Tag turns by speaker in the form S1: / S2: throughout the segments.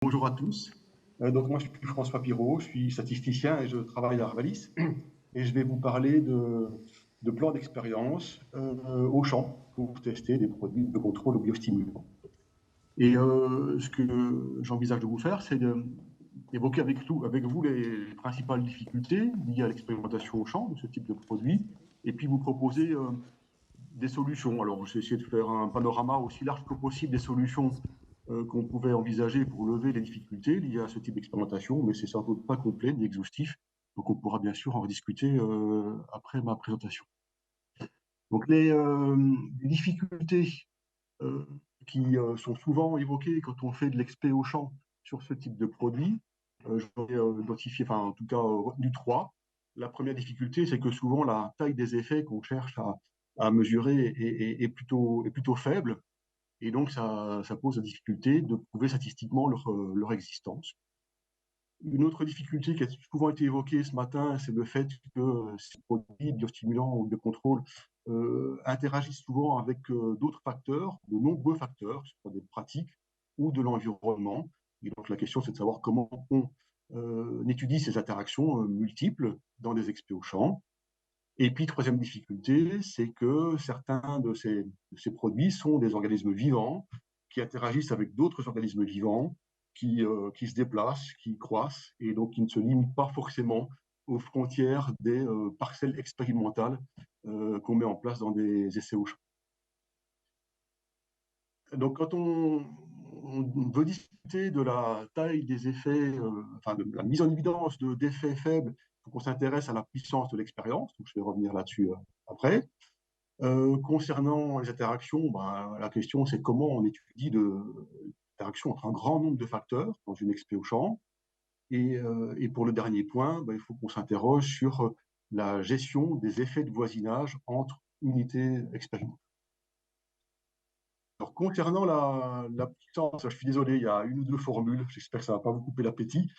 S1: Bonjour à tous. Donc moi je suis François Pirot, je suis statisticien et je travaille à Arvalis et je vais vous parler de plans d'expérience au champ pour tester des produits de contrôle aux biostimulants. Et ce que j'envisage de vous faire, c'est d'évoquer avec vous les principales difficultés liées à l'expérimentation au champ de ce type de produit et puis vous proposer des solutions. Alors, j'ai essayé de faire un panorama aussi large que possible des solutions qu'on pouvait envisager pour lever les difficultés liées à ce type d'expérimentation, mais c'est sans doute pas complet ni exhaustif. Donc, on pourra bien sûr en rediscuter après ma présentation. Donc, les difficultés euh, qui sont souvent évoquées quand on fait de l'expé au champ sur ce type de produit, j'en ai identifié, enfin, en tout cas, retenu trois. La première difficulté, c'est que souvent la taille des effets qu'on cherche à mesurer est plutôt faible. Et donc, ça pose la difficulté de prouver statistiquement leur existence. Une autre difficulté qui a souvent été évoquée ce matin, c'est le fait que ces produits biostimulants ou de contrôle interagissent souvent avec d'autres facteurs, de nombreux facteurs, soit des pratiques ou de l'environnement. Et donc la question, c'est de savoir comment on étudie ces interactions multiples dans des expés au champ. Et puis, troisième difficulté, c'est que certains de ces produits sont des organismes vivants qui interagissent avec d'autres organismes vivants, qui se déplacent, qui croissent, et donc qui ne se limitent pas forcément aux frontières des parcelles expérimentales qu'on met en place dans des essais au champ. Donc, quand on veut discuter de la taille des effets, enfin de la mise en évidence d'effets faibles, il faut qu'on s'intéresse à la puissance de l'expérience. Donc, je vais revenir là-dessus après. Concernant les interactions, ben, la question c'est comment on étudie l'interaction entre un grand nombre de facteurs dans une expé au champ. Et pour le dernier point, ben, il faut qu'on s'interroge sur la gestion des effets de voisinage entre unités expérimentales. Alors, concernant la puissance, je suis désolé, il y a une ou deux formules, j'espère que ça ne va pas vous couper l'appétit.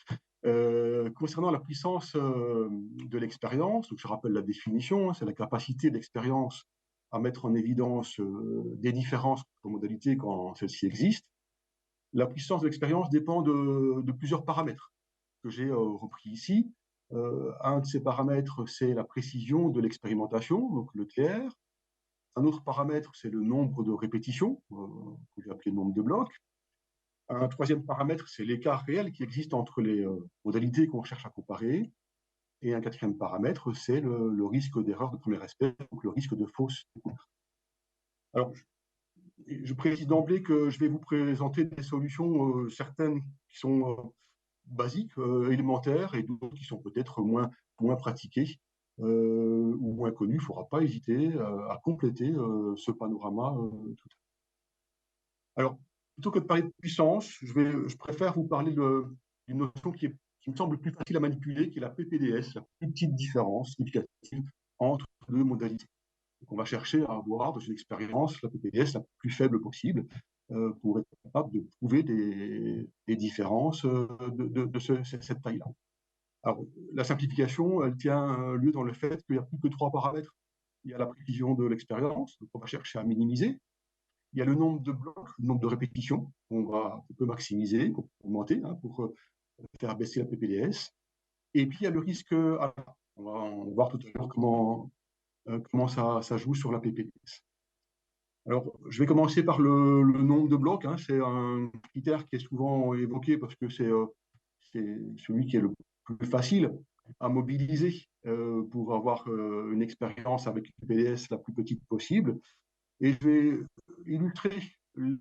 S1: Concernant la puissance de l'expérience, donc je rappelle la définition, c'est la capacité d'expérience à mettre en évidence des différences entre modalités quand celles-ci existent. La puissance de l'expérience dépend de plusieurs paramètres que j'ai repris ici. Un de ces paramètres, c'est la précision de l'expérimentation, donc le TR. Un autre paramètre, c'est le nombre de répétitions, que j'ai appelé nombre de blocs. Un troisième paramètre, c'est l'écart réel qui existe entre les modalités qu'on cherche à comparer. Et un quatrième paramètre, c'est le risque d'erreur de premier espèce, donc le risque de fausse découverte. Alors, je précise d'emblée que je vais vous présenter des solutions, certaines qui sont basiques, élémentaires, et d'autres qui sont peut-être moins pratiquées ou moins connues. Il ne faudra pas hésiter à compléter ce panorama tout à l'heure. Alors, plutôt que de parler de puissance, je préfère vous parler d'une notion qui me semble plus facile à manipuler, qui est la PPDS, la plus petite différence significative entre deux modalités. Donc, on va chercher à avoir dans une expérience la PPDS la plus faible possible pour être capable de prouver des différences cette taille-là. Alors, la simplification, elle tient lieu dans le fait qu'il n'y a plus que trois paramètres. Il y a la précision de l'expérience, donc on va chercher à minimiser. Il y a le nombre de blocs, le nombre de répétitions qu'on peut maximiser, qu'on peut augmenter pour faire baisser la PPDS. Et puis, il y a le risque à la fin. On va voir tout à l'heure comment ça joue sur la PPDS. Alors, je vais commencer par le nombre de blocs. C'est un critère qui est souvent évoqué parce que c'est celui qui est le plus facile à mobiliser pour avoir une expérience avec une PPDS la plus petite possible. Et je vais illustrer le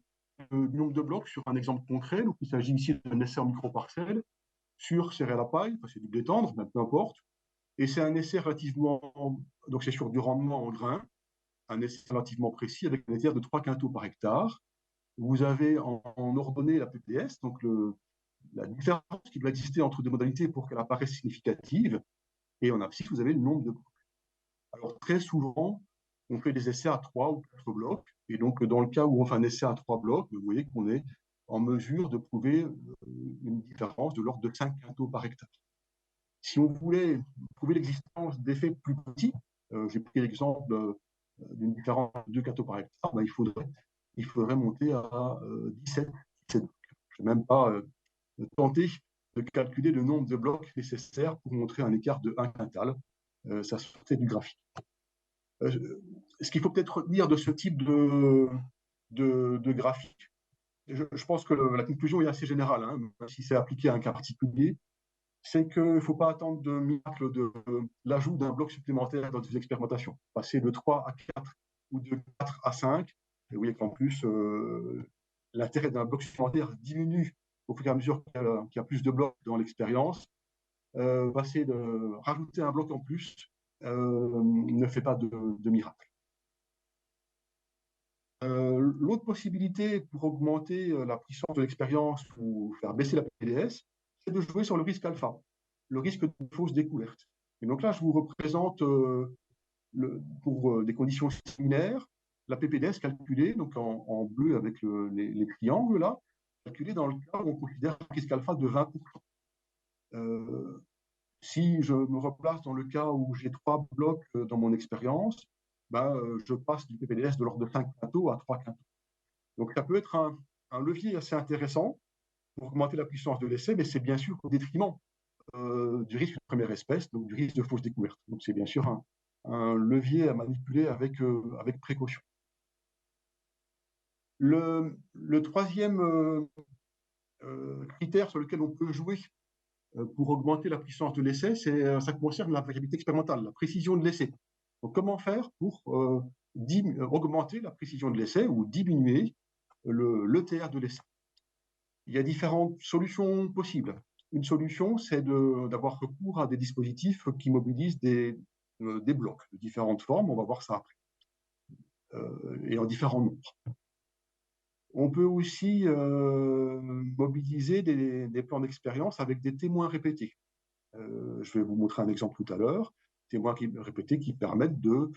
S1: nombre de blocs sur un exemple concret. Donc, il s'agit ici d'un essai en microparcelles sur céréales à paille, enfin, c'est du blé tendre, mais peu importe. Et c'est un essai donc c'est sur du rendement en grains, un essai relativement précis avec un étière de 3 quintaux par hectare. Vous avez en ordonnée la PPS, donc la différence qui doit exister entre deux modalités pour qu'elle apparaisse significative. Et en abscisse, vous avez le nombre de blocs. Alors, très souvent, on fait des essais à 3 ou 4 blocs. Et donc, dans le cas où on fait un essai à 3 blocs, vous voyez qu'on est en mesure de prouver une différence de l'ordre de 5 quintaux par hectare. Si on voulait prouver l'existence d'effets plus petits, j'ai pris l'exemple d'une différence de 2 quintaux par hectare, ben, il faudrait monter à 17 blocs. Je n'ai même pas tenter de calculer le nombre de blocs nécessaires pour montrer un écart de 1 quintal. Ça sortait du graphique. Ce qu'il faut peut-être retenir de ce type de graphique, je pense que la conclusion est assez générale, hein, même si c'est appliqué à un cas particulier, c'est qu'il ne faut pas attendre de miracle de l'ajout d'un bloc supplémentaire dans des expérimentations. Passer de 3 à 4 ou de 4 à 5, et vous voyez qu'en plus, l'intérêt d'un bloc supplémentaire diminue au fur et à mesure qu'il y a plus de blocs dans l'expérience. Passer de rajouter un bloc en plus ne fait pas de miracle. L'autre possibilité pour augmenter la puissance de l'expérience ou faire baisser la PDS, c'est de jouer sur le risque alpha, le risque de fausse découverte. Et donc là, je vous représente pour des conditions similaires, la PPDS calculée, donc en bleu avec les triangles là, calculée dans le cas où on considère un risque alpha de 20%. Si je me replace dans le cas où j'ai 3 blocs dans mon expérience, je passe du PPDS de l'ordre de 5 quintaux à 3 quintaux. Donc ça peut être un levier assez intéressant pour augmenter la puissance de l'essai, mais c'est bien sûr au détriment du risque de première espèce, donc du risque de fausse découverte. Donc c'est bien sûr un levier à manipuler avec précaution. Le troisième critère sur lequel on peut jouer pour augmenter la puissance de l'essai, ça concerne la variabilité expérimentale, la précision de l'essai. Donc, comment faire pour augmenter la précision de l'essai ou diminuer l'ETR de l'essai? Il y a différentes solutions possibles. Une solution, c'est d'avoir recours à des dispositifs qui mobilisent des blocs de différentes formes. On va voir ça après. Et en différents nombres. On peut aussi mobiliser des plans d'expérience avec des témoins répétés. Je vais vous montrer un exemple tout à l'heure. Témoins répétés qui permettent de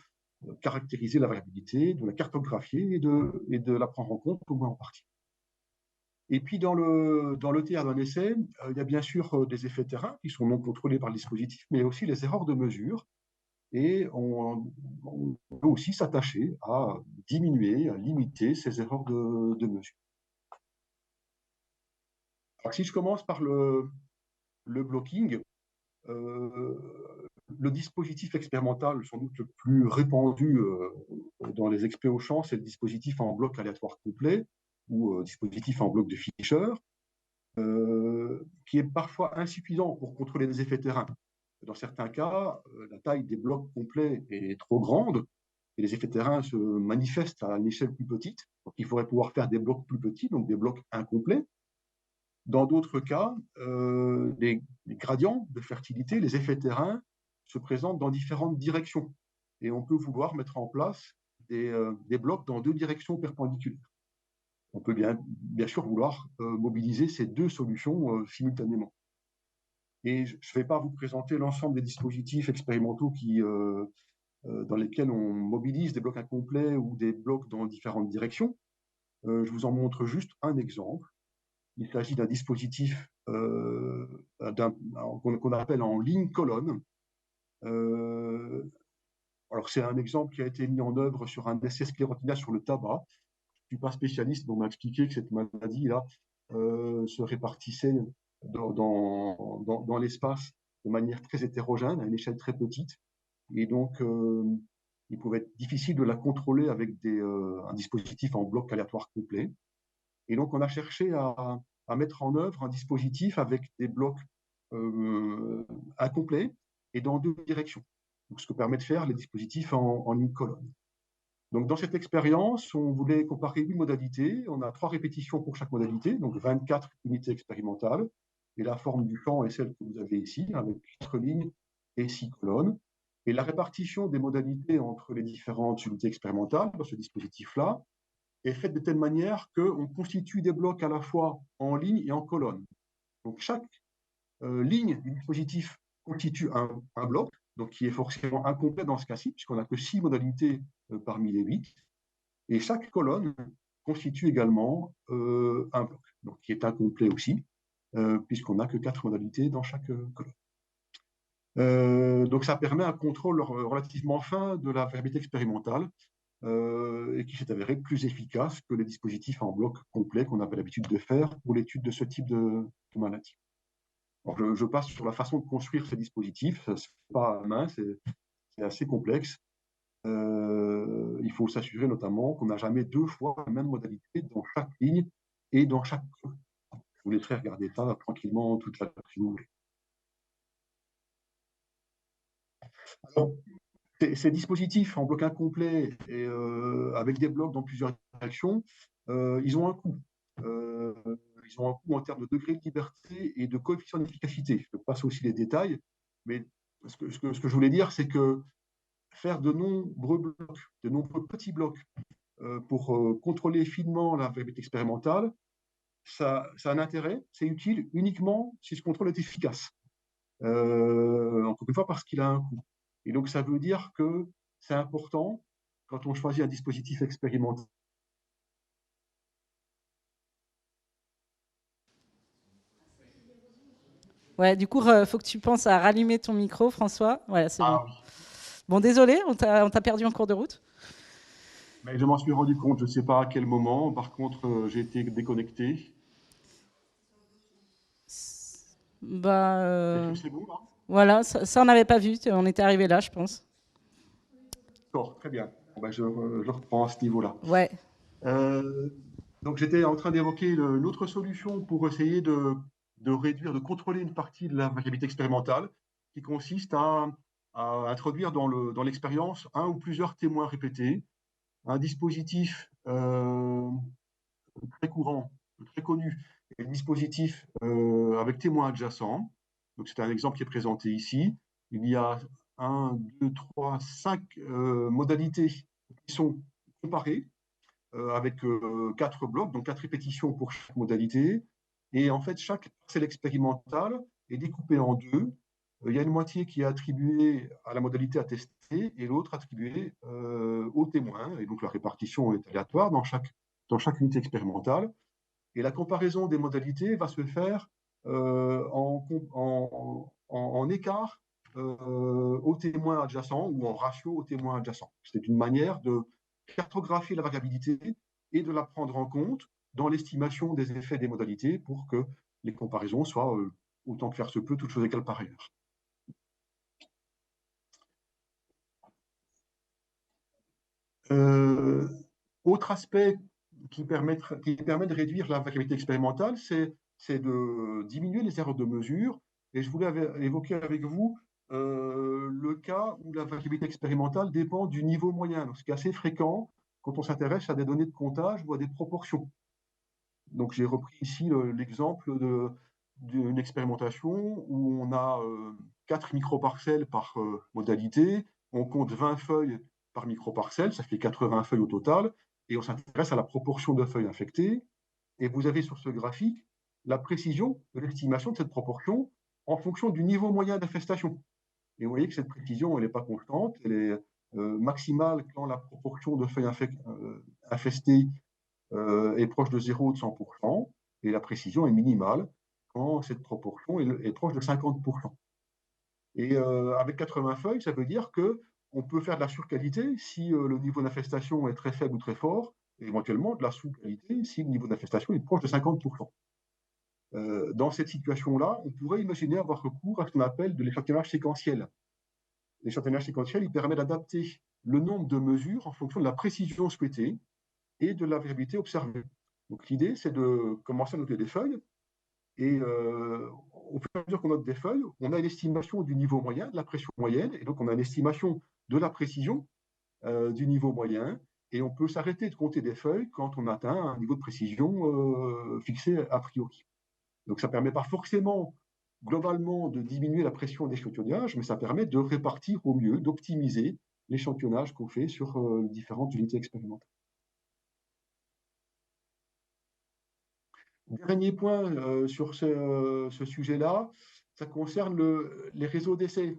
S1: caractériser la variabilité, de la cartographier et de la prendre en compte, au moins en partie. Et puis, dans l'ETR d'un essai, il y a bien sûr des effets terrain qui sont non contrôlés par le dispositif, mais aussi les erreurs de mesure. Et on peut aussi s'attacher à diminuer, à limiter ces erreurs de mesure. Alors, si je commence par le blocking, le dispositif expérimental, sans doute le plus répandu dans les expés au champ, c'est le dispositif en bloc aléatoire complet ou dispositif en bloc de Fischer, qui est parfois insuffisant pour contrôler les effets terrain. Dans certains cas, la taille des blocs complets est trop grande et les effets terrain se manifestent à une échelle plus petite. Donc, il faudrait pouvoir faire des blocs plus petits, donc des blocs incomplets. Dans d'autres cas, les gradients de fertilité, les effets terrain, se présentent dans différentes directions. Et on peut vouloir mettre en place des blocs dans 2 directions perpendiculaires. On peut bien sûr vouloir mobiliser ces 2 solutions simultanément. Et je ne vais pas vous présenter l'ensemble des dispositifs expérimentaux dans lesquels on mobilise des blocs incomplets ou des blocs dans différentes directions. Je vous en montre juste un exemple. Il s'agit d'un dispositif qu'on appelle en ligne-colonne. Alors, c'est un exemple qui a été mis en œuvre sur un essai sclérotinase sur le tabac. Je ne suis pas spécialiste, mais on m'a expliqué que cette maladie-là se répartissait dans l'espace de manière très hétérogène, à une échelle très petite. Et donc, il pouvait être difficile de la contrôler avec un dispositif en bloc aléatoire complet. Et donc, on a cherché à mettre en œuvre un dispositif avec des blocs incomplets et dans 2 directions. Donc, ce que permet de faire les dispositifs en ligne colonne. Donc, dans cette expérience, on voulait comparer 8 modalités. On a 3 répétitions pour chaque modalité, donc 24 unités expérimentales. Et la forme du champ est celle que vous avez ici, avec 4 lignes et 6 colonnes. Et la répartition des modalités entre les différentes unités expérimentales dans ce dispositif-là est faite de telle manière qu'on constitue des blocs à la fois en ligne et en colonne. Donc, chaque ligne du dispositif constitue un bloc, donc qui est forcément incomplet dans ce cas-ci, puisqu'on n'a que 6 modalités parmi les 8. Et chaque colonne constitue également un bloc, donc qui est incomplet aussi, puisqu'on n'a que 4 modalités dans chaque colonne. Donc ça permet un contrôle relativement fin de la variabilité expérimentale et qui s'est avéré plus efficace que les dispositifs en bloc complet qu'on avait l'habitude de faire pour l'étude de ce type de maladie. Alors, je passe sur la façon de construire ces dispositifs. Ce n'est pas à main, c'est assez complexe. Il faut s'assurer notamment qu'on n'a jamais deux fois la même modalité dans chaque ligne et dans chaque creux. Je vous laisserai regarder ça tranquillement toute la si vous voulez. Alors, ces dispositifs en bloc incomplet et avec des blocs dans plusieurs directions, ils ont un coût. Ils ont un coût en termes de degré de liberté et de coefficient d'efficacité. Je passe aussi les détails, mais ce que je voulais dire, c'est que faire de nombreux blocs, de nombreux petits blocs pour contrôler finement la variabilité expérimentale, ça a un intérêt, c'est utile uniquement si ce contrôle est efficace. Encore une fois, parce qu'il a un coût. Et donc, ça veut dire que c'est important, quand on choisit un dispositif expérimental.
S2: Ouais, du coup, il faut que tu penses à rallumer ton micro, François. Voilà, c'est bon.
S1: Ah oui.
S2: Bon, désolé, on t'a perdu en cours de route.
S1: Mais je m'en suis rendu compte, je ne sais pas à quel moment. Par contre, j'ai été déconnecté.
S2: Bah,
S1: Est-ce que c'est bon là?
S2: voilà, ça, on n'avait pas vu. On était arrivé là, je pense.
S1: D'accord, très bien. Bon, ben, je reprends à ce niveau-là.
S2: Ouais.
S1: Euh, donc j'étais en train d'évoquer une autre solution pour essayer de réduire, de contrôler une partie de la variabilité expérimentale, qui consiste à introduire dans l'expérience un ou plusieurs témoins répétés, un dispositif très courant, très connu, est le dispositif avec témoins adjacents. Donc c'est un exemple qui est présenté ici. Il y a 1, 2, 3, 5 modalités qui sont comparées avec 4 blocs, donc 4 répétitions pour chaque modalité. Et en fait, chaque parcelle expérimentale est découpée en deux. Il y a une moitié qui est attribuée à la modalité à tester et l'autre attribuée aux témoins. Et donc la répartition est aléatoire dans chaque unité expérimentale. Et la comparaison des modalités va se faire en écart aux témoins adjacents ou en ratio aux témoins adjacents. C'est une manière de cartographier la variabilité et de la prendre en compte dans l'estimation des effets des modalités pour que les comparaisons soient, autant que faire se peut, toutes choses égales par ailleurs. Autre aspect qui permet de réduire la variabilité expérimentale, c'est de diminuer les erreurs de mesure. Et je voulais évoquer avec vous le cas où la variabilité expérimentale dépend du niveau moyen. Donc, ce qui est assez fréquent quand on s'intéresse à des données de comptage ou à des proportions. Donc, j'ai repris ici l'exemple d'une expérimentation où on a 4 microparcelles par modalité, on compte 20 feuilles par microparcelle, ça fait 80 feuilles au total, et on s'intéresse à la proportion de feuilles infectées. Et vous avez sur ce graphique la précision de l'estimation de cette proportion en fonction du niveau moyen d'infestation. Et vous voyez que cette précision, elle n'est pas constante, elle est maximale quand la proportion de feuilles infestées est proche de 0 ou de 100%, et la précision est minimale quand cette proportion est proche de 50%. Et avec 80 feuilles, ça veut dire qu'on peut faire de la surqualité si le niveau d'infestation est très faible ou très fort, et éventuellement de la sous-qualité si le niveau d'infestation est proche de 50%. Dans cette situation-là, on pourrait imaginer avoir recours à ce qu'on appelle de l'échantillonnage séquentiel. L'échantillonnage séquentiel, il permet d'adapter le nombre de mesures en fonction de la précision souhaitée et de la variabilité observée. Donc l'idée, c'est de commencer à noter des feuilles, et au fur et à mesure qu'on note des feuilles, on a une estimation du niveau moyen, de la pression moyenne, et donc on a une estimation de la précision du niveau moyen, et on peut s'arrêter de compter des feuilles quand on atteint un niveau de précision fixé a priori. Donc ça ne permet pas forcément globalement de diminuer la pression d'échantillonnage, mais ça permet de répartir au mieux, d'optimiser l'échantillonnage qu'on fait sur différentes unités expérimentales. Dernier point sur ce sujet-là, ça concerne les réseaux d'essais.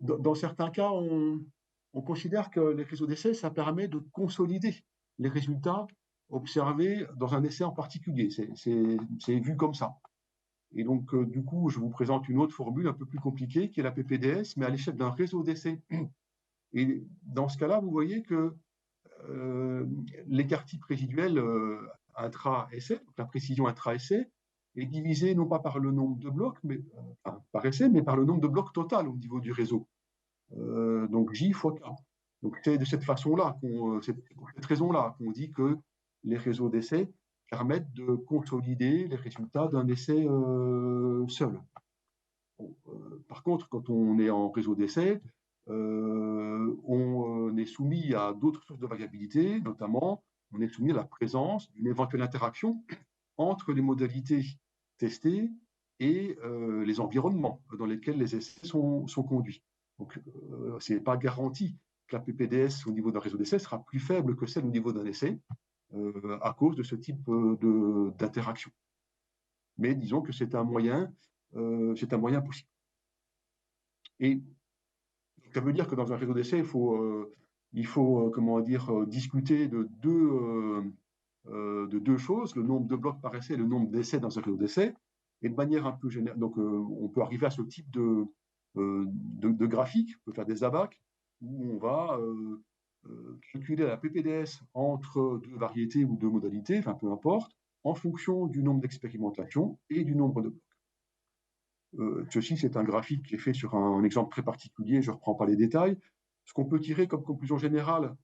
S1: Dans certains cas, on considère que les réseaux d'essais, ça permet de consolider les résultats observés dans un essai en particulier. C'est vu comme ça. Et donc, du coup, je vous présente une autre formule un peu plus compliquée, qui est la PPDS, mais à l'échelle d'un réseau d'essais. Et dans ce cas-là, vous voyez que l'écart type résiduel intra-essai, la précision intra-essai, est divisée non pas par le nombre de blocs, mais, par essai, mais par le nombre de blocs total au niveau du réseau. Donc J fois K. Donc c'est de cette façon-là, c'est pour cette raison-là qu'on dit que les réseaux d'essais permettent de consolider les résultats d'un essai seul. Bon, par contre, quand on est en réseau d'essai, on est soumis à d'autres sources de variabilité, notamment on est soumis à la présence d'une éventuelle interaction entre les modalités testées et les environnements dans lesquels les essais sont conduits. Donc, ce n'est pas garanti que la PPDS au niveau d'un réseau d'essai sera plus faible que celle au niveau d'un essai à cause de ce type d'interaction. Mais disons que c'est un moyen possible. Et ça veut dire que dans un réseau d'essai, il faut comment dire, discuter de deux choses, le nombre de blocs par essai et le nombre d'essais dans un réseau d'essai. Et de manière un peu générale, donc on peut arriver à ce type de graphique, on peut faire des ABAC, où on va calculer la PPDS entre deux variétés ou deux modalités, enfin peu importe, en fonction du nombre d'expérimentations et du nombre de blocs. Ceci, c'est un graphique qui est fait sur un exemple très particulier, je ne reprends pas les détails. Ce qu'on peut tirer comme conclusion générale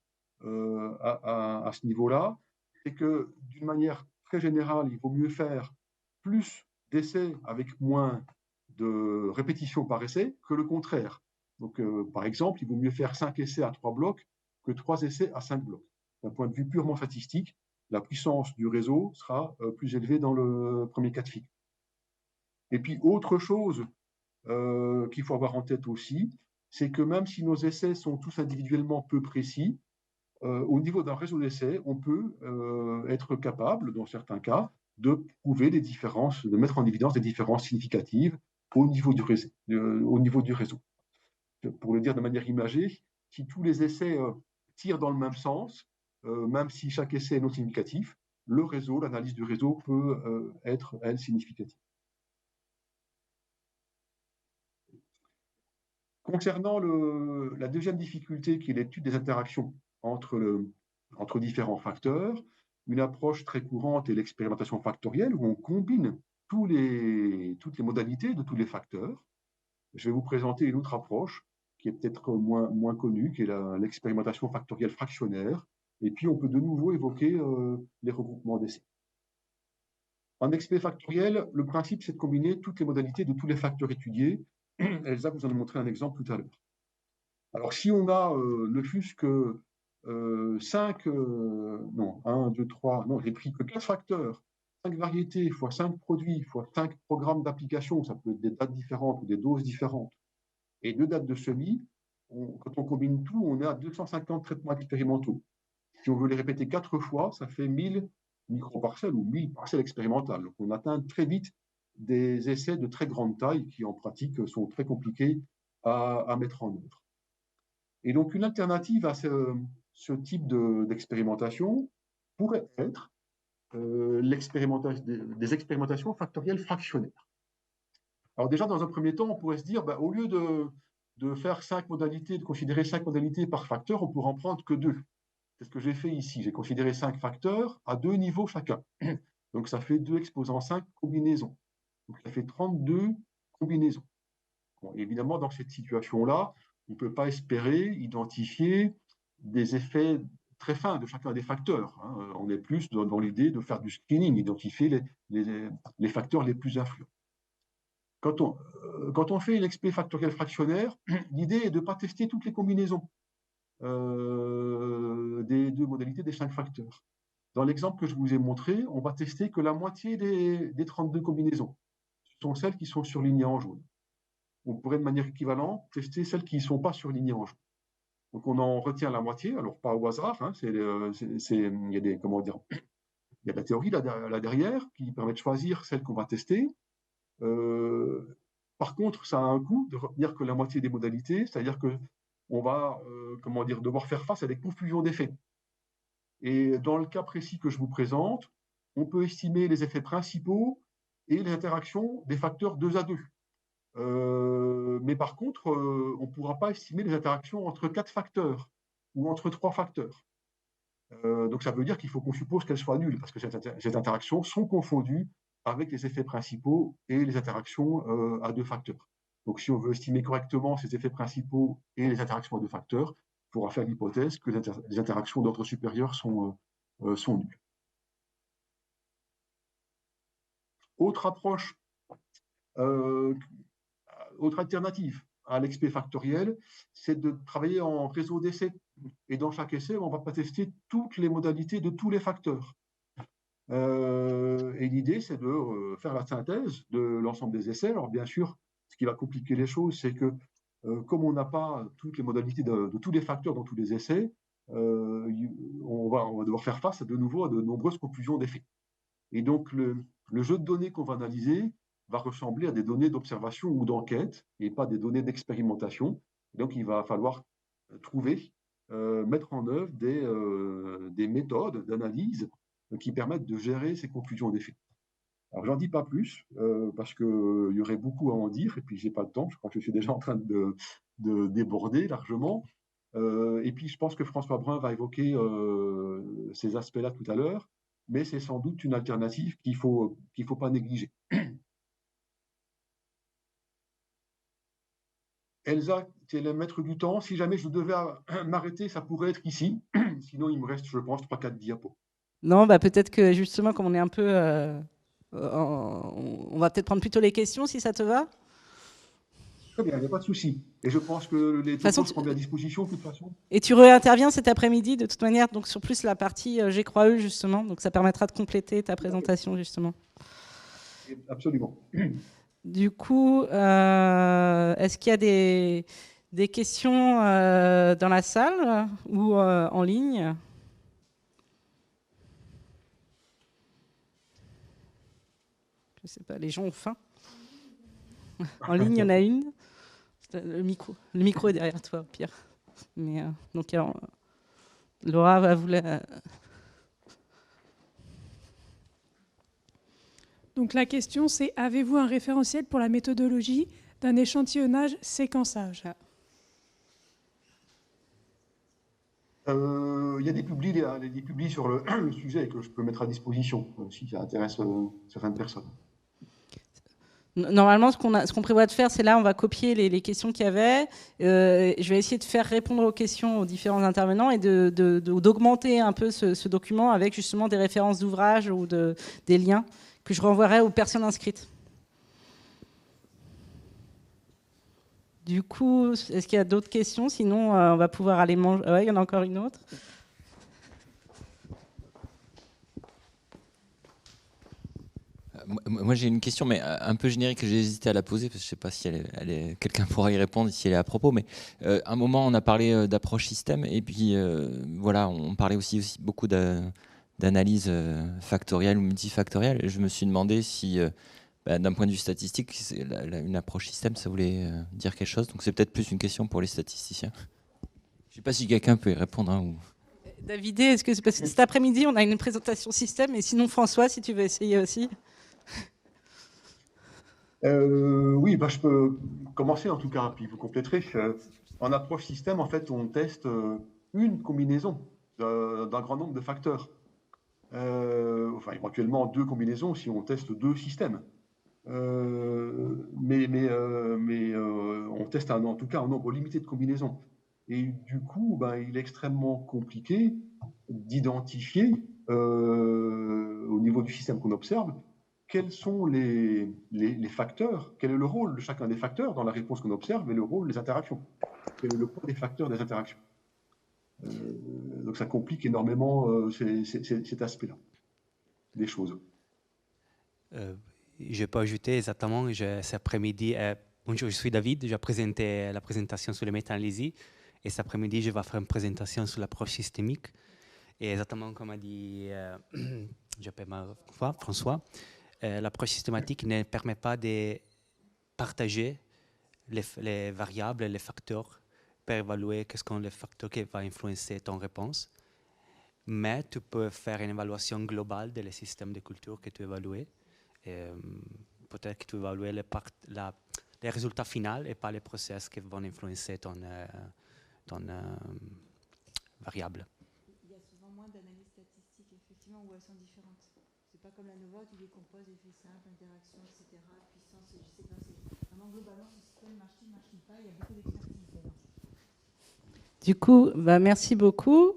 S1: à ce niveau-là, c'est que d'une manière très générale, il vaut mieux faire plus d'essais avec moins de répétitions par essai que le contraire. Donc, par exemple, il vaut mieux faire 5 essais à 3 blocs que 3 essais à 5 blocs. D'un point de vue purement statistique, la puissance du réseau sera plus élevée dans le premier cas de figure. Et puis, autre chose qu'il faut avoir en tête aussi, c'est que même si nos essais sont tous individuellement peu précis, au niveau d'un réseau d'essais, on peut être capable, dans certains cas, de prouver des différences, de mettre en évidence des différences significatives au niveau du réseau. Pour le dire de manière imagée, si tous les essais tirent dans le même sens, même si chaque essai est non significatif, le réseau, l'analyse du réseau peut être, elle, significative. Concernant la deuxième difficulté, qui est l'étude des interactions entre différents facteurs, une approche très courante est l'expérimentation factorielle, où on combine toutes les modalités de tous les facteurs. Je vais vous présenter une autre approche qui est peut-être moins connue, qui est l'expérimentation factorielle fractionnaire. Et puis, on peut de nouveau évoquer les regroupements d'essais. En expé factoriel, le principe, c'est de combiner toutes les modalités de tous les facteurs étudiés. Elsa vous en a montré un exemple tout à l'heure. Alors, si on a ne fût-ce que 5, non, 1, 2, 3, non, j'ai pris que 4 facteurs, 5 variétés fois 5 produits fois 5 programmes d'application, ça peut être des dates différentes ou des doses différentes, et 2 dates de semis, quand on combine tout, on est à 250 traitements expérimentaux. Si on veut les répéter 4 fois, ça fait 1000 microparcelles ou 1000 parcelles expérimentales. Donc, on atteint très vite des essais de très grande taille qui, en pratique, sont très compliqués à mettre en œuvre. Et donc, une alternative à ce type d'expérimentation pourrait être des expérimentations factorielles fractionnaires. Alors déjà, dans un premier temps, on pourrait se dire, au lieu de faire 5 modalités, de considérer 5 modalités par facteur, on pourrait en prendre que 2. C'est ce que j'ai fait ici. J'ai considéré 5 facteurs à 2 niveaux chacun. Donc, ça fait 2 exposant 5 combinaisons. Donc, ça fait 32 combinaisons. Bon, évidemment, dans cette situation-là, on ne peut pas espérer identifier des effets très fins de chacun des facteurs. On est plus dans l'idée de faire du screening, identifier les facteurs les plus influents. Quand on fait une expé factorielle fractionnaire, l'idée est de ne pas tester toutes les combinaisons des 2 modalités des 5 facteurs. Dans l'exemple que je vous ai montré, on va tester que la moitié des 32 combinaisons. Ce sont celles qui sont surlignées en jaune. On pourrait de manière équivalente tester celles qui ne sont pas surlignées en jaune. Donc on en retient la moitié, alors pas au hasard, il y a des, comment dire, il y a de la théorie là derrière qui permet de choisir celle qu'on va tester. Par contre, ça a un coût de retenir que la moitié des modalités, c'est-à-dire que on va devoir faire face à des confusions d'effets. Et dans le cas précis que je vous présente, on peut estimer les effets principaux et les interactions des facteurs 2 à 2. Mais par contre, on ne pourra pas estimer les interactions entre 4 facteurs ou entre 3 facteurs. Donc ça veut dire qu'il faut qu'on suppose qu'elles soient nulles, parce que ces interactions sont confondues avec les effets principaux et les interactions à deux facteurs. Donc si on veut estimer correctement ces effets principaux et les interactions à deux facteurs, il faudra faire l'hypothèse que les interactions d'ordre supérieur sont nulles. Autre approche, autre alternative à l'XP factoriel, c'est de travailler en réseau d'essais. Et dans chaque essai, on ne va pas tester toutes les modalités de tous les facteurs. Et l'idée, c'est de faire la synthèse de l'ensemble des essais. Alors bien sûr, ce qui va compliquer les choses, c'est que comme on n'a pas toutes les modalités de tous les facteurs dans tous les essais, on va devoir faire face de nouveau à de nombreuses confusions d'effets. Et donc, le jeu de données qu'on va analyser va ressembler à des données d'observation ou d'enquête et pas des données d'expérimentation. Donc, il va falloir trouver, mettre en œuvre des méthodes d'analyse qui permettent de gérer ces confusions d'effets. Alors, j'en dis pas plus parce qu'il y aurait beaucoup à en dire et puis j'ai pas le temps. Je crois que je suis déjà en train de déborder largement. Et puis, je pense que François Brun va évoquer ces aspects-là tout à l'heure, mais c'est sans doute une alternative qu'il faut pas négliger. Elsa, tu es le maître du temps. Si jamais je devais m'arrêter, ça pourrait être ici. Sinon, il me reste, je pense, 3-4 diapos.
S2: Non, bah peut-être que justement, comme on est un peu... on va peut-être prendre plutôt les questions, si ça te va.
S1: Très bien, il n'y a pas de souci. Et je pense que les topos seront bien à disposition, de toute façon.
S2: Et tu réinterviens cet après-midi, de toute manière, donc sur plus la partie J'y crois eux, justement. Donc ça permettra de compléter ta présentation, justement.
S1: Absolument.
S2: Du coup, est-ce qu'il y a des questions dans la salle ou en ligne ? Je ne sais pas, les gens ont faim. En ligne, il y en a une. Le micro est derrière toi, Pierre. Mais, donc, alors, Laura va vous la...
S3: Donc la question, c'est avez-vous un référentiel pour la méthodologie d'un échantillonnage séquençage ?
S1: Il y a des publis sur le sujet que je peux mettre à disposition si ça intéresse certaines personnes.
S2: Normalement, ce qu'on prévoit de faire, c'est là, on va copier les questions qu'il y avait. Je vais essayer de faire répondre aux questions aux différents intervenants et d'augmenter un peu ce document avec justement des références d'ouvrages ou des liens que je renverrai aux personnes inscrites. Du coup, est-ce qu'il y a d'autres questions ? Sinon, on va pouvoir aller manger. Ah ouais, il y en a encore une autre.
S4: Moi, j'ai une question, mais un peu générique, j'ai hésité à la poser, parce que je ne sais pas si quelqu'un pourra y répondre, si elle est à propos. Mais à un moment, on a parlé d'approche système, et puis voilà, on parlait aussi beaucoup d'analyse factorielle ou multifactorielle. Et je me suis demandé si, d'un point de vue statistique, une approche système, ça voulait dire quelque chose. Donc c'est peut-être plus une question pour les statisticiens. Je ne sais pas si quelqu'un peut y répondre. Hein, ou...
S2: David, est-ce que parce que cet après-midi, on a une présentation système, et sinon, François, si tu veux essayer aussi.
S1: Oui, je peux commencer en tout cas, puis vous compléterez. En approche système, en fait, on teste une combinaison d'un grand nombre de facteurs. Enfin, éventuellement deux combinaisons si on teste deux systèmes. Mais on teste en tout cas un nombre limité de combinaisons. Et du coup, il est extrêmement compliqué d'identifier au niveau du système qu'on observe quels sont les facteurs, quel est le rôle de chacun des facteurs dans la réponse qu'on observe et le rôle des interactions. Quel est le poids des facteurs des interactions. Donc ça complique énormément cet aspect-là des choses.
S5: Je peux ajouter exactement, cet après-midi, bonjour, je suis David, j'ai présenté la présentation sur les méta-analyses et cet après-midi, je vais faire une présentation sur l'approche systémique. Et exactement comme a dit François, l'approche systématique ne permet pas de partager les variables, les facteurs pour évaluer qu'est-ce sont les facteurs qui vont influencer ton réponse. Mais tu peux faire une évaluation globale des systèmes de culture que tu évalues. Peut-être que tu évalues les résultats finaux et pas les process qui vont influencer ton variable. Il y a souvent moins d'analyse
S2: effectivement, où elles sont différentes. C'est pas comme la Nova, tu décomposes, effet simple, interaction, etc., puissance, je sais pas, c'est vraiment globalement, ce système marche-t-il pas, il y a beaucoup d'expertise dedans. Du coup, merci beaucoup.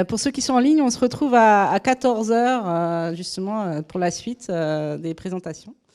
S2: Pour ceux qui sont en ligne, on se retrouve à 14h, justement, pour la suite des présentations.